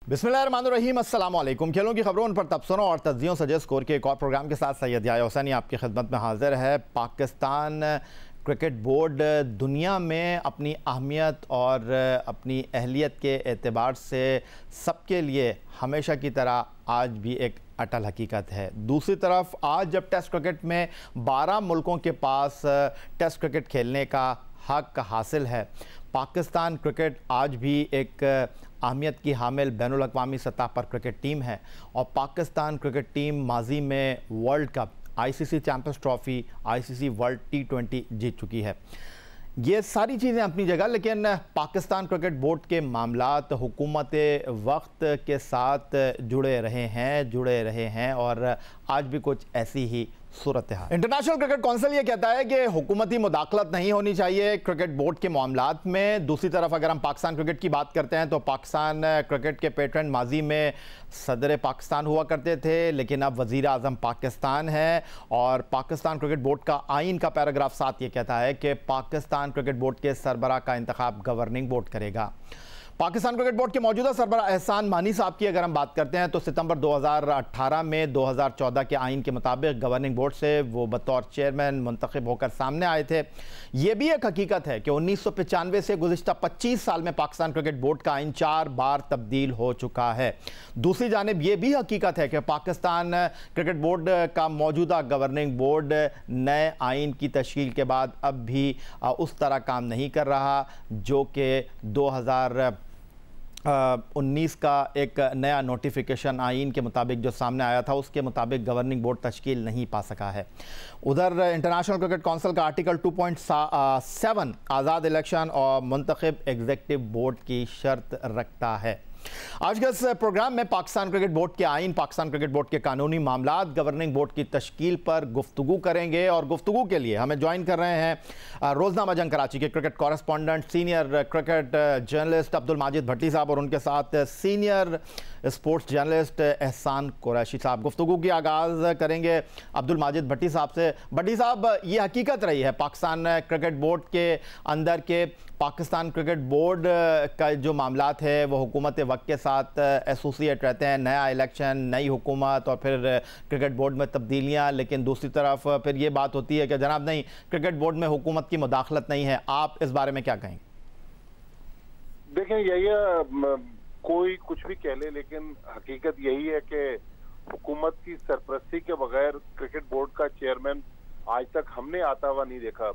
बिस्मिल्लाहिर्रहमानिर्रहीम, अस्सलाम वालेकुम। खेलों की खबरों पर तबसरों और तज्जियों सजे स्कोर के एक और प्रोग्राम के साथ सैयद याह्या हुसैनी आपकी खिदमत में हाजिर है। पाकिस्तान क्रिकेट बोर्ड दुनिया में अपनी अहमियत और अपनी अहलियत के एतबार से सबके लिए हमेशा की तरह आज भी एक अटल हकीकत है। दूसरी तरफ आज जब टेस्ट क्रिकेट में 12 मुल्कों के पास टेस्ट क्रिकेट खेलने का हक हासिल है, पाकिस्तान क्रिकेट आज भी एक अहमियत की हामिल बैनुल अक़वामी सतह पर क्रिकेट टीम है और पाकिस्तान क्रिकेट टीम माजी में world cup, ICC champions trophy, ICC world T20 जीत चुकी है। ये सारी चीज़ें अपनी जगह, लेकिन पाकिस्तान क्रिकेट बोर्ड के मामलात हुकूमत वक्त के साथ जुड़े रहे हैं और आज भी कुछ ऐसी ही सूरत है। इंटरनेशनल क्रिकेट काउंसिल ये कहता है कि हुकूमती मुदाखलत नहीं होनी चाहिए क्रिकेट बोर्ड के मामलात में। दूसरी तरफ अगर हम पाकिस्तान क्रिकेट की बात करते हैं तो पाकिस्तान क्रिकेट के पेट्रन माजी में सदर पाकिस्तान हुआ करते थे, लेकिन अब वज़ीर आज़म पाकिस्तान है और पाकिस्तान क्रिकेट बोर्ड का आइन का पैराग्राफ 7 ये कहता है कि पाकिस्तान क्रिकेट बोर्ड के सरबराह का इंतखाब गवर्निंग बोर्ड करेगा। पाकिस्तान क्रिकेट बोर्ड के मौजूदा सरबराह एहसान मानी साहब की अगर हम बात करते हैं तो सितंबर 2018 में 2014 के आइन के मुताबिक गवर्निंग बोर्ड से वो बतौर चेयरमैन मुंतखब होकर सामने आए थे। ये भी एक हकीकत है कि 1995 से गुज़िश्ता 25 साल में पाकिस्तान क्रिकेट बोर्ड का आइन 4 बार तब्दील हो चुका है। दूसरी जानिब ये भी हकीकत है कि पाकिस्तान क्रिकेट बोर्ड का मौजूदा गवर्निंग बोर्ड नए आइन की तश्कील के बाद अब भी उस तरह काम नहीं कर रहा जो कि 2019 का एक नया नोटिफिकेशन आइन के मुताबिक जो सामने आया था उसके मुताबिक गवर्निंग बोर्ड तश्कील नहीं पा सका है। उधर इंटरनेशनल क्रिकेट काउंसिल का आर्टिकल 2.7 आज़ाद इलेक्शन और मुंतखब एग्जीक्यूटिव बोर्ड की शर्त रखता है। आज के इस प्रोग्राम में पाकिस्तान क्रिकेट बोर्ड के आइन, पाकिस्तान क्रिकेट बोर्ड के कानूनी मामलात, गवर्निंग बोर्ड की तश्कील पर गुफ्तगू करेंगे और गुफ्तगू के लिए हमें ज्वाइन कर रहे हैं रोज़नामा जंग कराची के cricket correspondent, senior cricket journalist Abdul Majid Bhatti साहब और उनके साथ सीनियर स्पोर्ट्स जर्नलिस्ट एहसान कुरैशी साहब। गुफ्तगू की आगाज़ करेंगे अब्दुल माजिद भट्टी साहब से। भट्टी साहब, ये हकीकत रही है पाकिस्तान क्रिकेट बोर्ड के अंदर के पाकिस्तान क्रिकेट बोर्ड का जो मामलात है वो हुकूमत वक्त के साथ एसोसिएट रहते हैं, नया इलेक्शन, नई हुकूमत और फिर क्रिकेट बोर्ड में तब्दीलियां, लेकिन दूसरी तरफ फिर ये बात होती है कि जनाब नहीं, क्रिकेट बोर्ड में हुकूमत की मुदाखलत नहीं है। आप इस बारे में क्या कहेंगे? देखें, यही कोई कुछ भी कह ले, लेकिन हकीकत यही है कि हुकूमत की सरपरस्ती के बगैर क्रिकेट बोर्ड का चेयरमैन आज तक हमने आता हुआ नहीं देखा।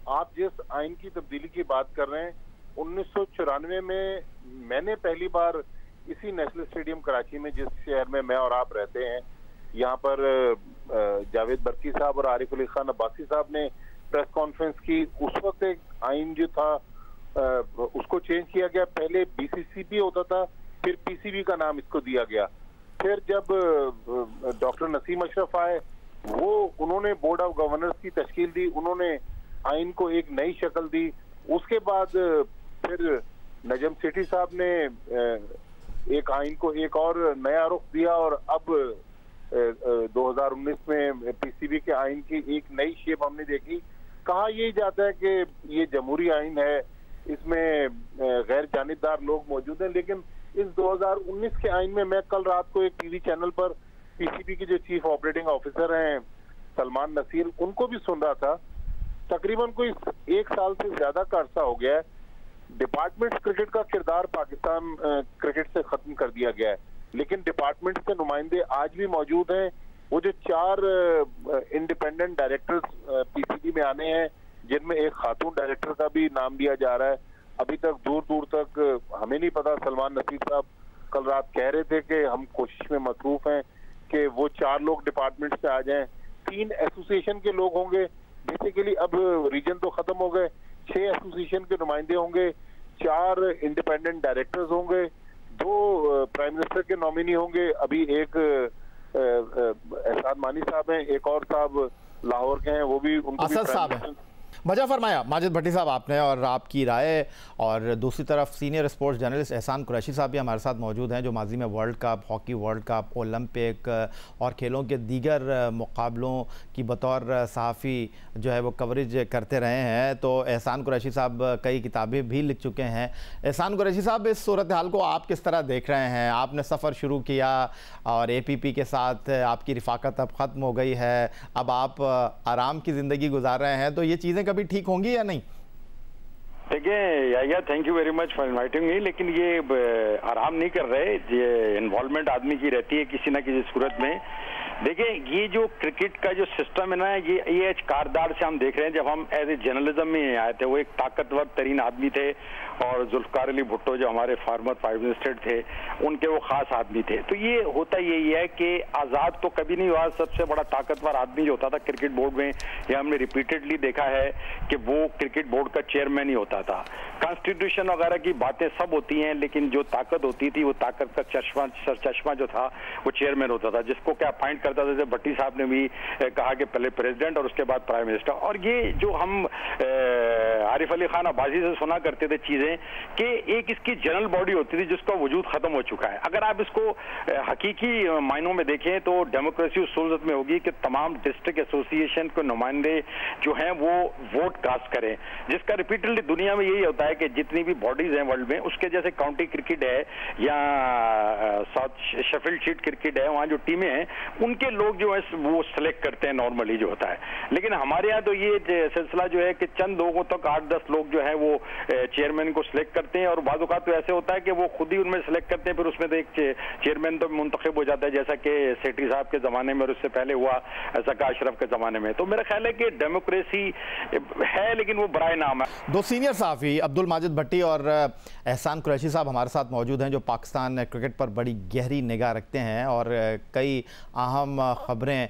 आप जिस आइन की तब्दीली की बात कर रहे हैं, 1994 में मैंने पहली बार इसी नेशनल स्टेडियम कराची में, जिस शहर में मैं और आप रहते हैं, यहाँ पर जावेद बरकी साहब और आरिफ अली खान अब्बासी साहब ने प्रेस कॉन्फ्रेंस की। उस वक्त एक आइन जो था उसको चेंज किया गया। पहले बीसीसीबी होता था, फिर पीसीबी का नाम इसको दिया गया। फिर जब डॉक्टर नसीम अशरफ आए, उन्होंने बोर्ड ऑफ गवर्नर्स की तश्कील दी, उन्होंने आइन को एक नई शक्ल दी। उसके बाद फिर नजम सेठी साहब ने एक आइन को एक और नया रुख दिया और अब 2019 में पीसीबी के आइन की एक नई शेप हमने देखी। कहा यही जाता है कि ये जमहूरी आइन है, इसमें गैर जानिबदार लोग मौजूद हैं, लेकिन इस 2019 के आइन में मैं कल रात को एक टीवी चैनल पर पीसीबी के जो चीफ ऑपरेटिंग ऑफिसर हैं सलमान नसीर, उनको भी सुन रहा था। तकरीबन कोई 1 साल से ज्यादा का अरसा हो गया है, डिपार्टमेंट क्रिकेट का किरदार पाकिस्तान क्रिकेट से खत्म कर दिया गया है, लेकिन डिपार्टमेंट के नुमाइंदे आज भी मौजूद हैं। वो जो 4 इंडिपेंडेंट डायरेक्टर्स पीसीबी में आने हैं, जिनमें एक खातून डायरेक्टर का भी नाम लिया जा रहा है, अभी तक दूर दूर तक हमें नहीं पता। सलमान नसीर साहब कल रात कह रहे थे कि हम कोशिश में मसरूफ हैं कि वो 4 लोग डिपार्टमेंट से आ जाएं। 3 एसोसिएशन के लोग होंगे, बेसिकली अब रीजन तो खत्म हो गए, 6 एसोसिएशन के नुमाइंदे होंगे, 4 इंडिपेंडेंट डायरेक्टर्स होंगे, 2 प्राइम मिनिस्टर के नॉमिनी होंगे। अभी एक एहसान मानी साहब हैं, एक और साहब लाहौर के हैं, वो भी उनको असद साहब हैं। वजह फरमाया माजिद भट्टी साहब आपने और आपकी राय। और दूसरी तरफ सीनियर स्पोर्ट्स जर्नलिस्ट एहसान कुरैशी साहब भी हमारे साथ मौजूद हैं, जो माजी में world cup, hockey world cup, Olympic और खेलों के दीगर मुकाबलों की बतौर सहाफ़ी जो है वो कवरेज करते रहे हैं। तो एहसान कुरैशी साहब कई किताबें भी लिख चुके हैं। एहसान कुरैशी साहब, इस सूरत हाल को आप किस तरह देख रहे हैं? आपने सफ़र शुरू किया और APP के साथ आपकी रिफ़ाकत अब ख़त्म हो गई है, अब आप आराम की ज़िंदगी गुजार रहे हैं, तो ये चीज़ें कभी ठीक होंगी या नहीं? देखिए thank you very much for inviting me, लेकिन ये आराम नहीं कर रहे, ये इन्वॉल्वमेंट आदमी की रहती है किसी न किसी सूरत में। देखिए ये जो क्रिकेट का जो सिस्टम है ना, ये कारदार से हम देख रहे हैं। जब हम एज ए जर्नलिज्म में आए थे, वो एक ताकतवर तरीन आदमी थे और जुल्फकार अली भुट्टो जो हमारे फार्मर प्राइम मिनिस्टर थे, उनके वो खास आदमी थे। तो ये होता यही है कि आज़ाद तो कभी नहीं हुआ, सबसे बड़ा ताकतवर आदमी जो होता था क्रिकेट बोर्ड में, ये हमने रिपीटेडली देखा है कि वो क्रिकेट बोर्ड का चेयरमैन ही होता था। कॉन्स्टिट्यूशन वगैरह की बातें सब होती हैं, लेकिन जो ताकत होती थी, वो ताकत का चश्मा जो था वो चेयरमैन होता था, जिसको क्या अपॉइंट करता था। जैसे भट्टी साहब ने भी कहा कि पहले प्रेसिडेंट और उसके बाद प्राइम मिनिस्टर। और ये जो हम आरिफ अली खान अब्बासी से सुना करते थे चीजें कि एक इसकी जनरल बॉडी होती थी जिसका वजूद खत्म हो चुका है। अगर आप इसको हकीकी मायनों में देखें तो डेमोक्रेसी उस सूरत में होगी कि तमाम डिस्ट्रिक्ट एसोसिएशन के नुमाइंदे जो हैं वो वोट कास्ट करें, जिसका रिपीटेडली दुनिया में यही होता है कि जितनी भी बॉडीज हैं वर्ल्ड में, उसके जैसे काउंटी क्रिकेट है या साउथ शेफील्ड शील्ड क्रिकेट है, वहां जो टीमें हैं उनके लोग जो है वो सिलेक्ट करते हैं नॉर्मली जो होता है। लेकिन हमारे यहाँ तो ये सिलसिला जो है कि चंद लोगों तक 8-10 लोग जो है वो चेयरमैन को सिलेक्ट करते हैं, और बाद औक़ात तो ऐसे होता है कि वो खुद ही उनमें सिलेक्ट करते हैं, फिर उसमें तो एक चेयरमैन तो मुंतखब हो जाता है, जैसा कि सेठी साहब के जमाने में और उससे पहले हुआ ज़का अशरफ के जमाने में। तो मेरा ख्याल है कि डेमोक्रेसी है, लेकिन वो बराए नाम है। दो सीनियर सहाफ़ी अब्दुल माजिद भट्टी और एहसान कुरैशी साहब हमारे साथ मौजूद हैं, जो पाकिस्तान क्रिकेट पर बड़ी गहरी निगाह रखते हैं और कई अहम ख़बरें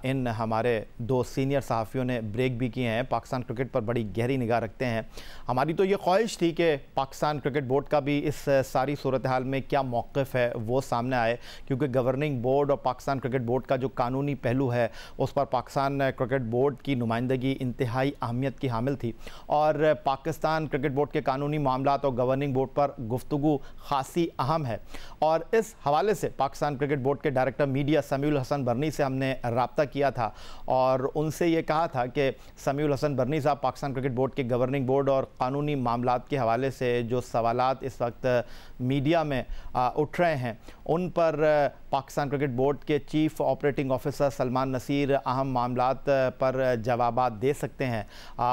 इन हमारे दो सीनियर सहाफ़ियों ने ब्रेक भी किए हैं। पाकिस्तान क्रिकेट पर बड़ी गहरी निगाह रखते हैं। हमारी तो ये ख्वाहिश थी कि पाकिस्तान क्रिकेट बोर्ड का भी इस सारी सूरत हाल में क्या मौक़िफ़ है वो सामने आए, क्योंकि गवर्निंग बोर्ड और पाकिस्तान क्रिकेट बोर्ड का जो कानूनी पहलू है उस पर पाकिस्तान क्रिकेट बोर्ड की नुमाइंदगी इंतहाई अहमियत की हामिल थी, और पाकिस्तान क्रिकेट बोर्ड के कानूनी मामलात और गवर्निंग बोर्ड पर गुफ्तगू खासी अहम है। और इस हवाले से पाकिस्तान क्रिकेट बोर्ड के डायरेक्टर मीडिया समीउल हसन बरनी से हमने रब्ता किया था और उनसे ये कहा था कि समीउल हसन बरनी साहब, पाकिस्तान क्रिकेट बोर्ड के गवर्निंग बोर्ड और कानूनी मामलात के हवाले से जो सवालात इस वक्त मीडिया में उठ रहे हैं, उन पर पाकिस्तान क्रिकेट बोर्ड के chief operating officer Salman Nasir अहम मामलात पर जवाबात दे सकते हैं।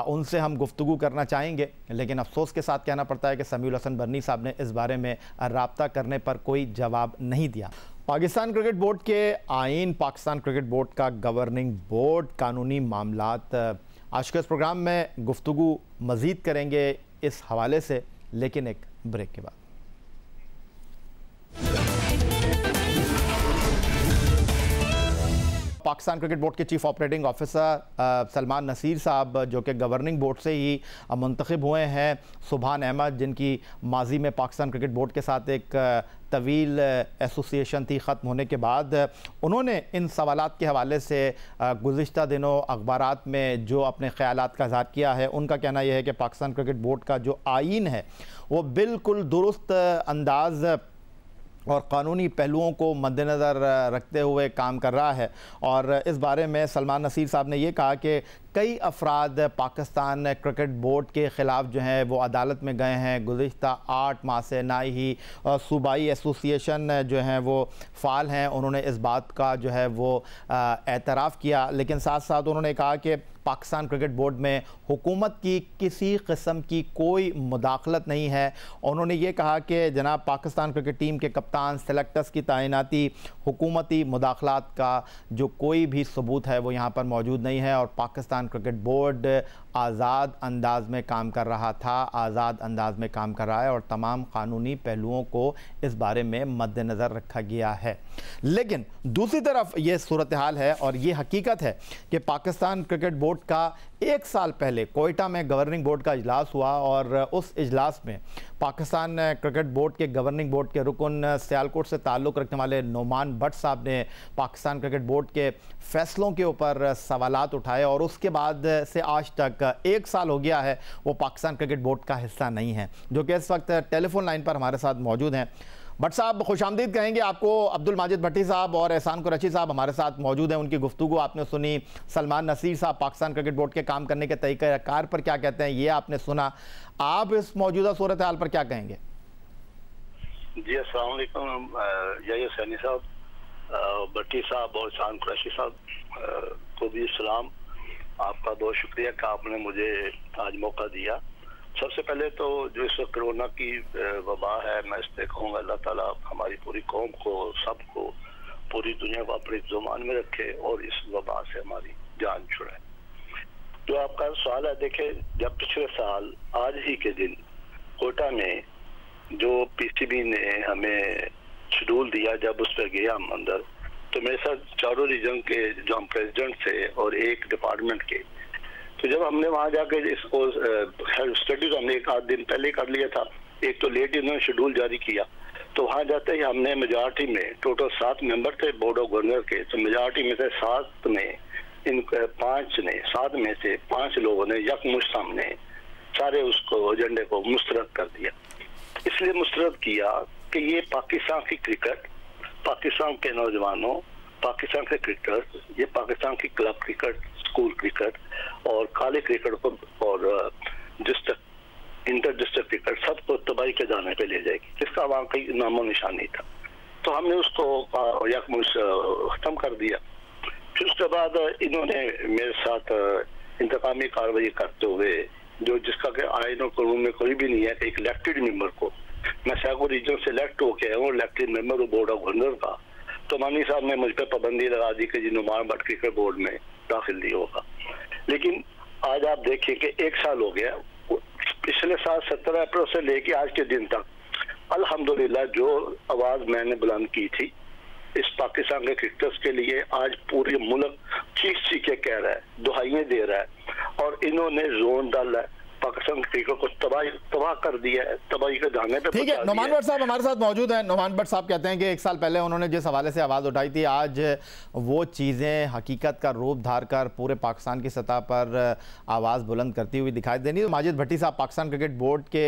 उनसे हम गुफ्तगू करना चाहेंगे, लेकिन अफसोस के साथ कहना पड़ता है कि समीउल हसन बरनी साहब ने इस बारे में रब्ता करने पर कोई जवाब नहीं दिया। पाकिस्तान क्रिकेट बोर्ड के आईन, पाकिस्तान क्रिकेट बोर्ड का गवर्निंग बोर्ड, कानूनी मामलात, आज के इस प्रोग्राम में गुफ्तगू मज़ीद करेंगे इस हवाले से, लेकिन एक ब्रेक के बाद। पाकिस्तान क्रिकेट बोर्ड के chief operating officer Salman Nasir साहब, जो कि गवर्निंग बोर्ड से ही मुंतखब हुए हैं, सुभान अहमद, जिनकी माजी में पाकिस्तान क्रिकेट बोर्ड के साथ एक तवील एसोसिएशन थी, ख़त्म होने के बाद उन्होंने इन सवालात के हवाले से गुज़िश्ता दिनों अखबारात में जो अपने ख़यालात का इज़हार किया है। उनका कहना यह है कि पाकिस्तान क्रिकेट बोर्ड का जो आईन है वो बिल्कुल दुरुस्त अंदाज़ और क़ानूनी पहलुओं को मद्देनज़र रखते हुए काम कर रहा है। और इस बारे में सलमान नसीर साहब ने ये कहा कि कई अफराद पाकिस्तान क्रिकेट बोर्ड के ख़िलाफ़ जो हैं वो अदालत में गए हैं गुज़िश्ता 8 माह से, ना ही सूबाई एसोसिएशन जो हैं वो फ़ाल हैं। उन्होंने इस बात का जो है वो एतराफ़ किया, लेकिन साथ साथ उन्होंने कहा कि पाकिस्तान क्रिकेट बोर्ड में हुकूमत की किसी किस्म की कोई मुदाखलत नहीं है। उन्होंने ये कहा कि जनाब पाकिस्तान क्रिकेट टीम के कप्तान, सेलेक्टर्स की तैनाती हुकूमती मुदाखलात का जो कोई भी सबूत है वो यहाँ पर मौजूद नहीं है, और पाकिस्तान क्रिकेट बोर्ड आज़ाद अंदाज में काम कर रहा था, आज़ाद अंदाज में काम कर रहा है, और तमाम कानूनी पहलुओं को इस बारे में मद्देनज़र रखा गया है। लेकिन दूसरी तरफ ये सूरत हाल है और ये हकीकत है कि पाकिस्तान क्रिकेट बोर्ड का 1 साल पहले कोयटा में गवर्निंग बोर्ड का इजलास हुआ और उस इजलास में पाकिस्तान क्रिकेट बोर्ड के गवर्निंग बोर्ड के रुकन सियालकोट से ताल्लुक़ रखने वाले नोमान भट्ट साहब ने पाकिस्तान क्रिकेट बोर्ड के फैसलों के ऊपर सवालात उठाए और उसके बाद से आज तक 1 साल हो गया है वो पाकिस्तान क्रिकेट बोर्ड का हिस्सा नहीं है, जो कि इस वक्त टेलीफोन लाइन पर हमारे साथ मौजूद हैं। भट्ट साहब खुशामदीद कहेंगे आपको। अब्दुल माजिद भट्टी साहब और एहसान कुरैशी साहब हमारे साथ मौजूद हैं। उनकी गुफ्तगू आपने सुनी। सलमान नसीर साहब पाकिस्तान क्रिकेट बोर्ड के काम करने के तरीक़ाकार पर क्या कहते हैं ये आपने सुना। आप इस मौजूदा सूरत हाल पर क्या कहेंगे? जी अस्सलाम वालेकुम याहिया सैनी साहब, भट्टी साहब और एहसान कुरैशी साहब को भी सलाम। आपका बहुत शुक्रिया कि आपने मुझे आज मौका दिया। सबसे पहले तो जो इस वक्त कोरोना की वबा है, मैं इस पर कहूँगा अल्लाह ताला हमारी पूरी कौम को, सबको, पूरी दुनिया को अपने ज़ुबान में रखे और इस वबा से हमारी जान छुड़ाए। जो आपका सवाल है, देखे जब पिछले साल आज ही के दिन कोटा में जो पीसीबी ने हमें शेड्यूल दिया, जब उस पर गया हम अंदर, तो मेरे साथ चारों रीजन के जो हम प्रेसिडेंट थे और एक डिपार्टमेंट के, तो जब हमने वहां जाके इसको स्टडी तो हमने 1 आध दिन पहले कर लिया था। एक तो लेट इन्होंने शेड्यूल जारी किया, तो वहां जाते ही हमने मेजॉरिटी में टोटल 7 मेंबर थे बोर्ड ऑफ गवर्नर के, तो मेजॉरिटी में से 7 में इन 5 ने 7 में से 5 लोगों ने यकमुश्त सामने सारे उसको एजेंडे को मुस्तरद कर दिया। इसलिए मुस्तरद किया कि ये पाकिस्तान की क्रिकेट, पाकिस्तान के नौजवानों, पाकिस्तान के क्रिकेटर्स, ये पाकिस्तान की क्लब क्रिकेट, स्कूल क्रिकेट और काले क्रिकेट को और डिस्ट्रिक्ट इंटर डिस्ट्रिक्ट क्रिकेट सबको तबाही के दाने पे ले जाएगी, जिसका वहाँ कोई नामो निशान नहीं था। तो हमने उसको यकमुश्त खत्म कर दिया। फिर उसके बाद इन्होंने मेरे साथ इंतकामी कार्रवाई करते हुए, जो जिसका कि आइन और कानून में कोई भी नहीं है कि एक इलेक्टेड मेंबर को, मैं सैको रीजन से इलेक्ट होके आया हूँ, इलेक्टेड मेंबर हूँ बोर्ड ऑफ गवर्नर का, तो मानी साहब ने मुझ पर पाबंदी लगा दी कि जी नुमान भट्ट क्रिकेट बोर्ड में दाखिल नहीं होगा। लेकिन आज आप देखिए कि 1 साल हो गया, पिछले साल 17 अप्रैल से लेके आज के दिन तक अल्हम्दुलिल्लाह जो आवाज मैंने बुलंद की थी इस पाकिस्तान के क्रिकेटर्स के लिए, आज पूरे मुल्क चीख चीख के कह रहा है, दुहाइयां दे रहा है और इन्होंने जोन डाला है, पाकिस्तान क्रिकेट को तबाह कर दिया है, तबाही के दाने पे। ठीक है, नोमान भट्ट साहब हमारे साथ मौजूद हैं। नोमान भट्ट साहब कहते हैं कि 1 साल पहले उन्होंने जिस हवाले से आवाज़ उठाई थी, आज वो चीज़ें हकीकत का रूप धार कर पूरे पाकिस्तान की सतह पर आवाज़ बुलंद करती हुई दिखाई देनी। तो माजिद भट्टी साहब पाकिस्तान क्रिकेट बोर्ड के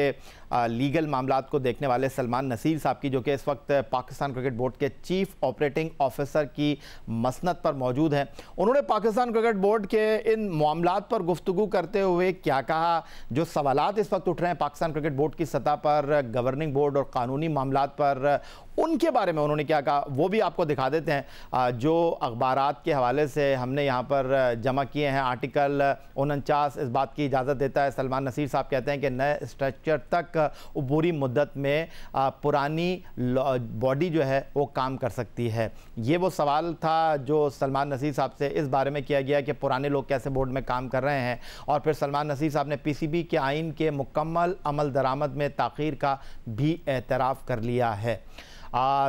लीगल मामलात को देखने वाले सलमान नसीर साहब की, जो कि इस वक्त पाकिस्तान क्रिकेट बोर्ड के चीफ ऑपरेटिंग ऑफिसर की मसनद पर मौजूद हैं, उन्होंने पाकिस्तान क्रिकेट बोर्ड के इन मामलात पर गुफ्तगू करते हुए क्या कहा? जो सवालात इस वक्त उठ रहे हैं पाकिस्तान क्रिकेट बोर्ड की सतह पर, गवर्निंग बोर्ड और कानूनी मामलात पर, उनके बारे में उन्होंने क्या कहा वो भी आपको दिखा देते हैं। जो अखबारात के हवाले से हमने यहाँ पर जमा किए हैं, आर्टिकल 49 इस बात की इजाज़त देता है, सलमान नसीर साहब कहते हैं कि नए स्ट्रक्चर तक बुरी मुद्दत में पुरानी बॉडी जो है वो काम कर सकती है। ये वो सवाल था जो सलमान नसीर साहब से इस बारे में किया गया कि पुराने लोग कैसे बोर्ड में काम कर रहे हैं, और फिर सलमान नसीर साहब ने पीसीबी के आइन के मुकम्मल अमल दरामद में ताख़ीर का भी एतराफ़ कर लिया है।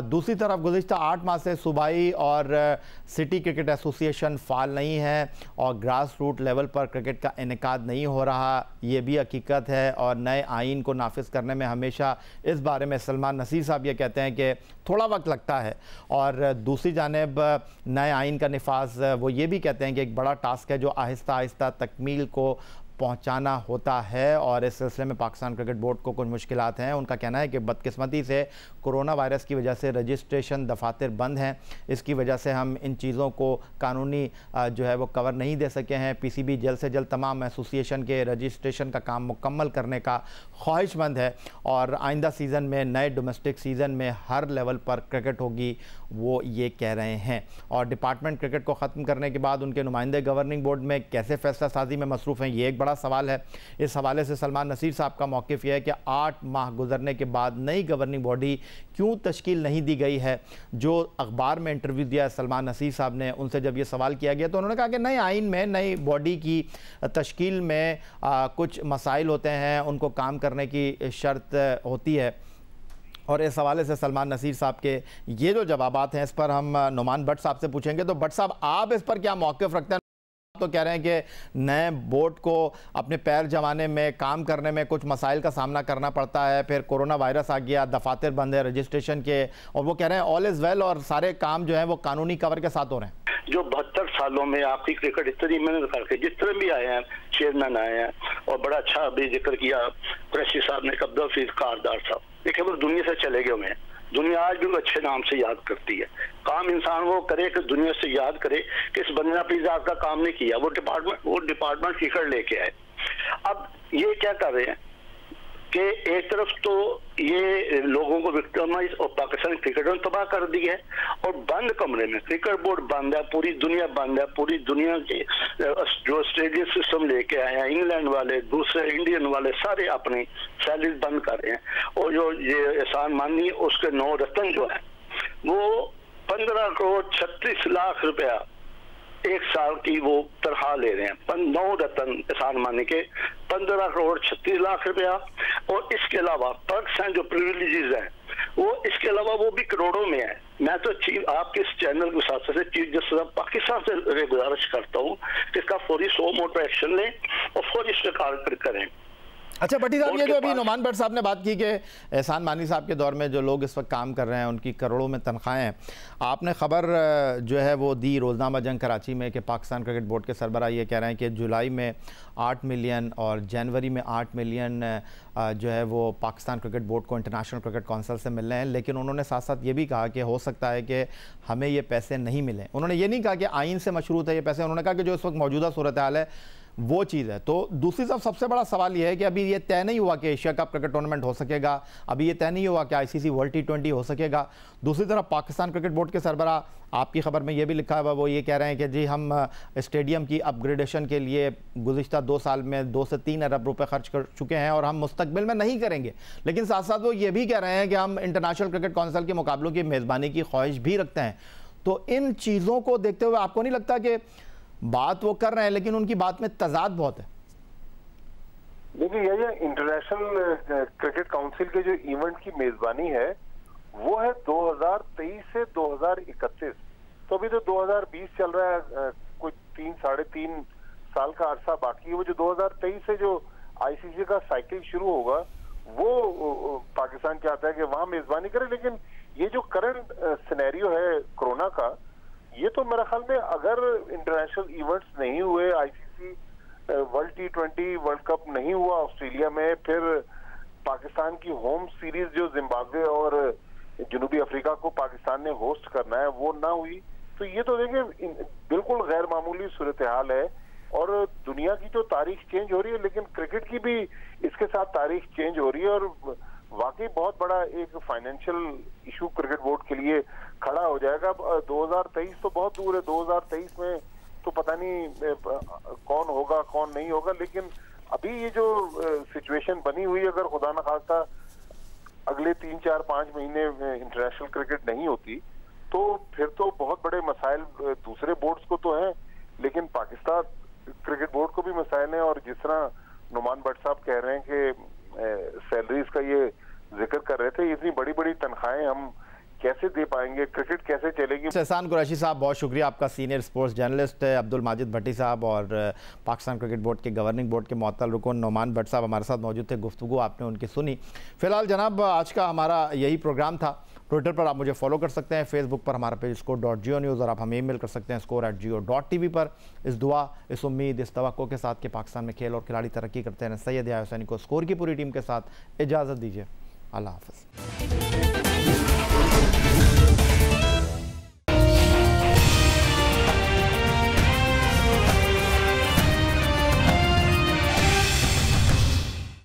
दूसरी तरफ गुज़िश्ता 8 माह से सूबाई और सिटी क्रिकेट एसोसिएशन फ़ाल नहीं है और ग्रास रूट लेवल पर क्रिकेट का इनेकाद नहीं हो रहा, ये भी हकीकत है। और नए आइन को नाफिज करने में हमेशा इस बारे में सलमान नसीर साहब ये कहते हैं कि थोड़ा वक्त लगता है, और दूसरी जानिब नए आइन का निफाज वो ये भी कहते हैं कि एक बड़ा टास्क है जो आहिस्ता आहिस्ता तकमील को पहुंचाना होता है, और इस सिलसिले में पाकिस्तान क्रिकेट बोर्ड को कुछ मुश्किलात हैं। उनका कहना है कि बदकिस्मती से कोरोना वायरस की वजह से रजिस्ट्रेशन दफातर बंद हैं, इसकी वजह से हम इन चीज़ों को कानूनी जो है वो कवर नहीं दे सके हैं। पीसीबी जल्द से जल्द तमाम एसोसिएशन के रजिस्ट्रेशन का काम मुकम्मल करने का ख्वाहिशमंद है, और आइंदा सीज़न में, नए डोमेस्टिक सीज़न में हर लेवल पर क्रिकेट होगी, वो ये कह रहे हैं। और डिपार्टमेंट क्रिकेट को ख़त्म करने के बाद उनके नुमाइंदे गवर्निंग बोर्ड में कैसे फैसला साजी में मसरूफ़ हैं, ये एक बड़ा सवाल है। इस हवाले से सलमान नसीर साहब का मौक़िफ़ यह है कि 8 माह गुजरने के बाद नई गवर्निंग बॉडी क्यों तश्कील नहीं दी गई है। जो अखबार में इंटरव्यू दिया है सलमान नसीर साहब ने, उनसे जब ये सवाल किया गया तो उन्होंने कहा कि नए आइन में, नई बॉडी की तश्कील में कुछ मसाइल होते हैं, उनको काम करने की शर्त होती है। और इस हवाले से सलमान नसीर साहब के ये जो जवाबात हैं, इस पर हम नोमान भट्ट साहब से पूछेंगे। तो भट्ट साहब, आप इस पर क्या मौक़िफ़ रखते हैं? तो कह रहे हैं कि नए बोर्ड को अपने पैर जमाने में, काम करने में कुछ मसाइल का सामना करना पड़ता है। फिर कोरोना वायरस आ गया, दफातर बंद है रजिस्ट्रेशन के, और वो कह रहे हैं ऑल इज वेल और सारे काम जो है वो कानूनी कवर के साथ हो रहे हैं। जो 72 सालों में आपकी क्रिकेट इतनी मेहनत करके जितने भी आए हैं, चेयरमैन आए हैं, और बड़ा अच्छा अभी जिक्र किया कुरैशी साहब ने, अब्दुल हफीज कारदार साहब, देखिए वो दुनिया से चले गए हुए हैं। दुनिया आज भी अच्छे नाम से याद करती है। काम इंसान वो करे कि दुनिया से याद करे कि इस बंदे ने अपनी जात का काम नहीं किया, वो डिपार्टमेंट क्रिकेट लेके आए। अब ये क्या कर रहे हैं कि एक तरफ तो ये लोगों को विक्टिमाइज और पाकिस्तान क्रिकेट ने तबाह कर दी है, और बंद कमरे में क्रिकेट बोर्ड बंद है, पूरी दुनिया बंद है। पूरी दुनिया के जो ऑस्ट्रेलियन सिस्टम लेके आए हैं, इंग्लैंड वाले, दूसरे इंडियन वाले, सारे अपनी सैलरी बंद कर रहे हैं। और जो ये एहसान मानी उसके 9 रतन जो है वो 15 करोड़ 36 लाख रुपया एक साल की वो तनख्वाह ले रहे हैं। 9 रतन एहसान मानी के 15 करोड़ 36 लाख रुपया, और इसके अलावा पर्क्स हैं जो प्रिविलेजेस हैं वो इसके अलावा वो भी करोड़ों में है। मैं तो आपके इस चैनल के साथ साथ चीफ जस्टिस पाकिस्तान से गुजारिश करता हूँ कि इसका फौरी सो मोटो एक्शन लें और फौरी इस पर कार्रवाई करें। अच्छा भट्टी साहब, ये जो अभी नुमान भट्ट साहब ने बात की कि एहसान मानी साहब के दौर में जो लोग इस वक्त काम कर रहे हैं उनकी करोड़ों में तनख्वाहें हैं, आपने खबर जो है वो दी रोज़नामा जंग कराची में कि पाकिस्तान क्रिकेट बोर्ड के सरबराह ये कह रहे हैं कि जुलाई में 8 मिलियन और जनवरी में 8 मिलियन जो है वो पाकिस्तान क्रिकेट बोर्ड को इंटरनेशनल क्रिकेट काउंसिल से मिल रहे हैं। लेकिन उन्होंने साथ साथ ये भी कहा कि हो सकता है कि हमें ये पैसे नहीं मिले। उन्होंने ये नहीं कहा कि आइन से मशरूत है ये पैसे, उन्होंने कहा कि जो इस वक्त मौजूदा सूरत हाल है वो चीज़ है। तो दूसरी तरफ सबसे बड़ा सवाल ये है कि अभी ये तय नहीं हुआ कि एशिया कप क्रिकेट टूर्नामेंट हो सकेगा, अभी ये तय नहीं हुआ कि आईसीसी वर्ल्ड T20 हो सकेगा। दूसरी तरफ पाकिस्तान क्रिकेट बोर्ड के सरबराह आपकी खबर में ये भी लिखा हुआ, वो ये कह रहे हैं कि जी हम स्टेडियम की अपग्रेडेशन के लिए गुज़िश्ता 2 साल में 2 से 3 अरब रुपए खर्च कर चुके हैं और हम मुस्तकबिल में नहीं करेंगे। लेकिन साथ साथ वो ये भी कह रहे हैं कि हम इंटरनेशनल क्रिकेट काउंसिल के मुकाबलों की मेज़बानी की ख्वाहिश भी रखते हैं। तो इन चीज़ों को देखते हुए आपको नहीं लगता कि बात वो कर रहे हैं लेकिन उनकी बात में तजाद बहुत है? देखिए ये इंटरनेशनल क्रिकेट काउंसिल के जो इवेंट की मेजबानी है वो है 2023 से 2031। तो अभी तो 2020 चल रहा है, कोई 3-3.5 साल का अरसा बाकी है। वो जो 2023 से जो आईसीसी का साइकिल शुरू होगा वो पाकिस्तान चाहता है कि वहां मेजबानी करे। लेकिन ये जो करंट सिनेरियो है कोरोना का, ये तो मेरे ख्याल में अगर इंटरनेशनल इवेंट्स नहीं हुए, ICC world T20 world cup नहीं हुआ ऑस्ट्रेलिया में, फिर पाकिस्तान की होम सीरीज जो जिम्बाब्वे और जनूबी अफ्रीका को पाकिस्तान ने होस्ट करना है वो ना हुई, तो ये तो देखिए बिल्कुल गैर मामूली सूरत हाल है। और दुनिया की तो तारीख चेंज हो रही है लेकिन क्रिकेट की भी इसके साथ तारीख चेंज हो रही है। और वाकई बहुत बड़ा एक फाइनेंशियल इशू क्रिकेट बोर्ड के लिए खड़ा हो जाएगा। 2023 तो बहुत दूर है, 2023 में तो पता नहीं कौन होगा कौन नहीं होगा। लेकिन अभी ये जो सिचुएशन बनी हुई, अगर खुदा न खास्ता अगले 3-4-5 महीने इंटरनेशनल क्रिकेट नहीं होती तो फिर तो बहुत बड़े मसाइल दूसरे बोर्ड्स को तो हैं, लेकिन पाकिस्तान क्रिकेट बोर्ड को भी मसाइल हैं। और जिस तरह नुमान भट्ट साहब कह रहे हैं कि सैलरीज का ये जिक्र कर रहे थे, इतनी बड़ी बड़ी तनख्वाहें हम कैसे दे पाएंगे, क्रिकेट कैसे चलेगी। एहसान कुरैशी साहब बहुत शुक्रिया आपका, senior sports journalist Abdul Majid Bhatti साहब और पाकिस्तान क्रिकेट बोर्ड के गवर्निंग बोर्ड के मुअत्तल रुकन नुमान भट्ट साहब हमारे साथ मौजूद थे, गुफ्तगू आपने उनकी सुनी। फिलहाल जनाब आज का हमारा यही प्रोग्राम था। ट्विटर पर आप मुझे फॉलो कर सकते हैं, फेसबुक पर हमारा पेज score.geo न्यूज़, और आप हमें ईमेल कर सकते हैं score@geo.tv पर। इस दुआ, इस उम्मीद, इस तवक्को के साथ कि पाकिस्तान में खेल और खिलाड़ी तरक्की करते हैं, सैयद याह्या हुसैनी को स्कोर की पूरी टीम के साथ इजाज़त दीजिए। अल्लाह हाफ़िज़।